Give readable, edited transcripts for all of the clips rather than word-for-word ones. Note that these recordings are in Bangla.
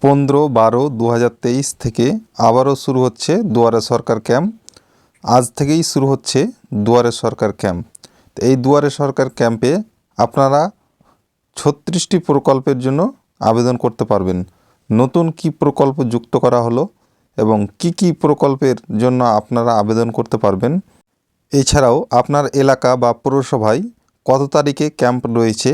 15/12/2023 থেকে আবারও শুরু হচ্ছে দুয়ারে সরকার ক্যাম্প। আজ থেকেই শুরু হচ্ছে দুয়ারে সরকার ক্যাম্প। এই দুয়ারে সরকার ক্যাম্পে আপনারা 36টি প্রকল্পের জন্য আবেদন করতে পারবেন। নতুন কি প্রকল্প যুক্ত করা হলো এবং কি প্রকল্পের জন্য আপনারা আবেদন করতে পারবেন, এছাড়াও আপনার এলাকা বা পৌরসভায় কত তারিখে ক্যাম্প রয়েছে,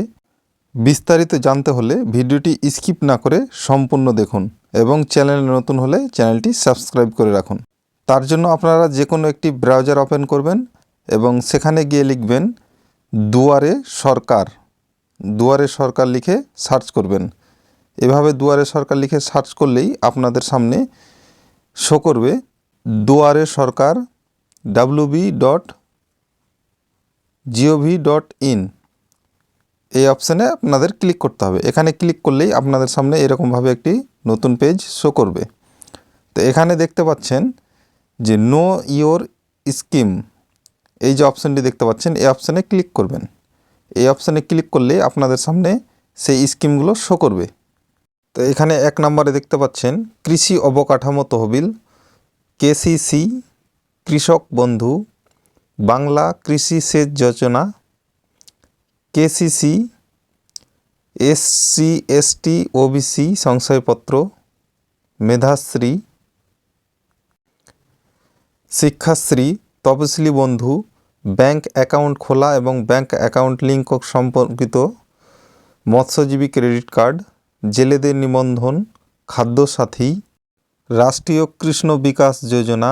বিস্তারিত জানতে হলে ভিডিওটি স্কিপ না করে সম্পূর্ণ দেখুন এবং চ্যানেলে নতুন হলে চ্যানেলটি সাবস্ক্রাইব করে রাখুন। তার জন্য আপনারা যে কোনো একটি ব্রাউজার ওপেন করবেন এবং সেখানে গিয়ে লিখবেন দুয়ারে সরকার। দুয়ারে সরকার লিখে সার্চ করবেন। এভাবে দুয়ারে সরকার লিখে সার্চ করলেই আপনাদের সামনে শো করবে দুয়ারে সরকার wb.gov.in। এই অপশানে আপনাদের ক্লিক করতে হবে। এখানে ক্লিক করলেই আপনাদের সামনে এরকমভাবে একটি নতুন পেজ শো করবে। তো এখানে দেখতে পাচ্ছেন যে নো ইয়োর স্কিম, এই যে অপশানটি দেখতে পাচ্ছেন, এই অপশানে ক্লিক করবেন। এই অপশানে ক্লিক করলেই আপনাদের সামনে সেই স্কিমগুলো শো করবে। তো এখানে 1 নম্বরে দেখতে পাচ্ছেন কৃষি অবকাঠামো তহবিল, KCC, কৃষক বন্ধু, বাংলা কৃষি সেচ যোজনা, KCC, SC ST OBC সংশয়পত্র, Medhashree, Shikshashree, তপশিলি বন্ধু, ব্যাংক অ্যাকাউন্ট খোলা এবং ব্যাংক অ্যাকাউন্ট লিঙ্ক সম্পর্কিত, মৎস্যজীবী ক্রেডিট কার্ড, জেলেদের নিবন্ধন, খাদ্যসাথী, রাষ্ট্রীয় কৃষ্ণ বিকাশ যোজনা,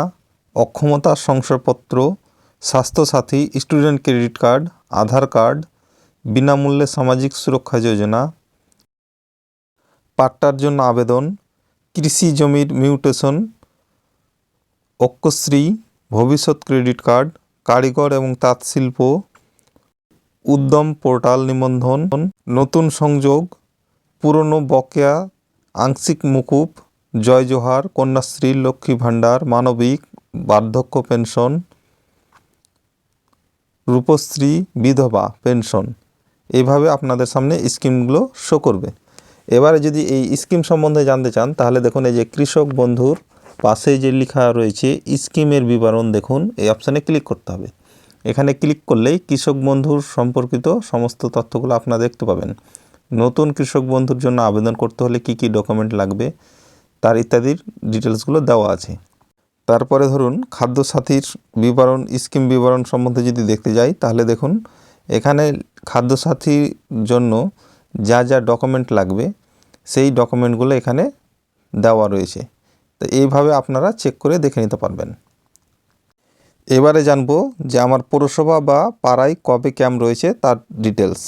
অক্ষমতা শংসাপত্র, স্বাস্থ্যসাথী, স্টুডেন্ট ক্রেডিট কার্ড, আধার কার্ড, বিনামূল্যে সামাজিক সুরক্ষা যোজনা, পাট্টার জন্য আবেদন, কৃষি জমির মিউটেশন, অক্ষশ্রী, ভবিষ্যৎ ক্রেডিট কার্ড, কারিগর এবং তাঁত শিল্প, উদ্যম পোর্টাল নিবন্ধন, নতুন সংযোগ, পুরনো বকেয়া আংশিক মুকুব, জয় জোহার, কন্যাশ্রী, লক্ষ্মী ভাণ্ডার, মানবিক, বার্ধক্য পেনশন, রূপশ্রী, বিধবা পেনশন। এইভাবে আপনাদের সামনে স্কিমগুলো শো করবে। এবারে যদি এই স্কিম সম্বন্ধে জানতে চান তাহলে দেখুন এই যে কৃষক বন্ধুর পাশে যে লেখা রয়েছে স্কিমের বিবরণ, দেখুন এই অপশানে ক্লিক করতে হবে। এখানে ক্লিক করলেই কৃষক বন্ধুর সম্পর্কিত সমস্ত তথ্যগুলো আপনারা দেখতে পাবেন। নতুন কৃষক বন্ধুর জন্য আবেদন করতে হলে কি ডকুমেন্ট লাগবে তার ইত্যাদির ডিটেলসগুলো দেওয়া আছে। তারপরে ধরুন খাদ্যসাথীর বিবরণ, স্কিম বিবরণ সম্বন্ধে যদি দেখতে যাই তাহলে দেখুন এখানে খাদ্যসাথীর জন্য যা ডকুমেন্ট লাগবে সেই ডকুমেন্টগুলো এখানে দেওয়া রয়েছে। তো এইভাবে আপনারা চেক করে দেখে নিতে পারবেন। এবারে জানবো যে আমার পৌরসভা বা পাড়ায় কবে ক্যাম্প রয়েছে তার ডিটেলস।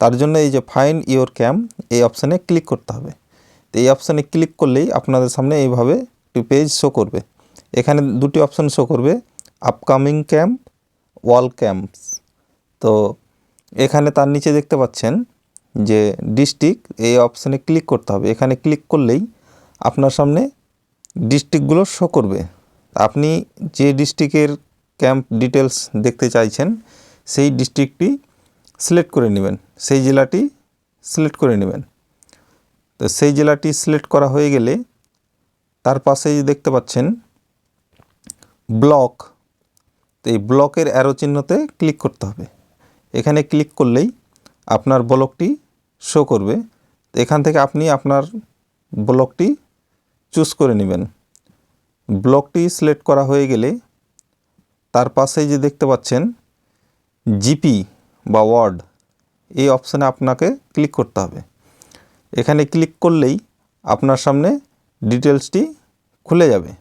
তার জন্য এই যে ফাইন্ড ইওর ক্যাম্প, এই অপশানে ক্লিক করতে হবে। তো এই অপশানে ক্লিক করলেই আপনাদের সামনে এইভাবে একটি পেজ শো করবে। এখানে দুটি অপশান শো করবে, আপকামিং ক্যাম্প, ওয়াল ক্যাম্পস। তো এখানে তার নিচে দেখতে পাচ্ছেন যে ডিস্ট্রিক্ট, এই অপশানে ক্লিক করতে হবে। এখানে ক্লিক করলেই আপনার সামনে ডিস্ট্রিক্টগুলো শো করবে। আপনি যে ডিস্ট্রিক্টের ক্যাম্প ডিটেলস দেখতে চাইছেন সেই ডিস্ট্রিক্টটি সিলেক্ট করে নেবেন, সেই জেলাটি সিলেক্ট করে নেবেন। তো সেই জেলাটি সিলেক্ট করা হয়ে গেলে তার পাশেই দেখতে পাচ্ছেন ব্লক। তো এই ব্লকের অ্যারো চিহ্নতে ক্লিক করতে হবে। এখানে ক্লিক করলেই আপনার ব্লকটি শো করবে। এখান থেকে আপনি আপনার ব্লকটি চুজ করে নেবেন। ব্লকটি সিলেক্ট করা হয়ে গেলে তার পাশেই যে দেখতে পাচ্ছেন জিপি বা ওয়ার্ড, এই অপশানে আপনাকে ক্লিক করতে হবে। এখানে ক্লিক করলেই আপনার সামনে ডিটেলসটি খুলে যাবে।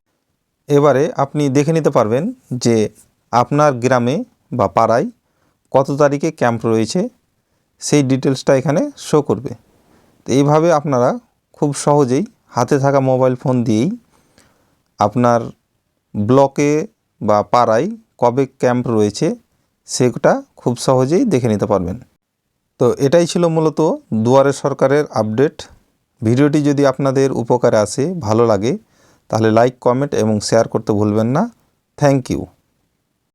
এবারে আপনি দেখে নিতে পারবেন যে আপনার গ্রামে বা পাড়ায় কত তারিখে ক্যাম্প রয়েছে, সেই ডিটেলসটা এখানে শো করবে। তো এইভাবে আপনারা খুব সহজেই হাতে থাকা মোবাইল ফোন দিয়েই আপনার ব্লকে বা পাড়ায় কবে ক্যাম্প রয়েছে সেটা খুব সহজেই দেখে নিতে পারবেন। তো এটাই ছিল মূলত দুয়ারে সরকারের আপডেট। ভিডিওটি যদি আপনাদের উপকারে আসে, ভালো লাগে, তাহলে লাইক, কমেন্ট এবং শেয়ার করতে ভুলবেন না। Thank you.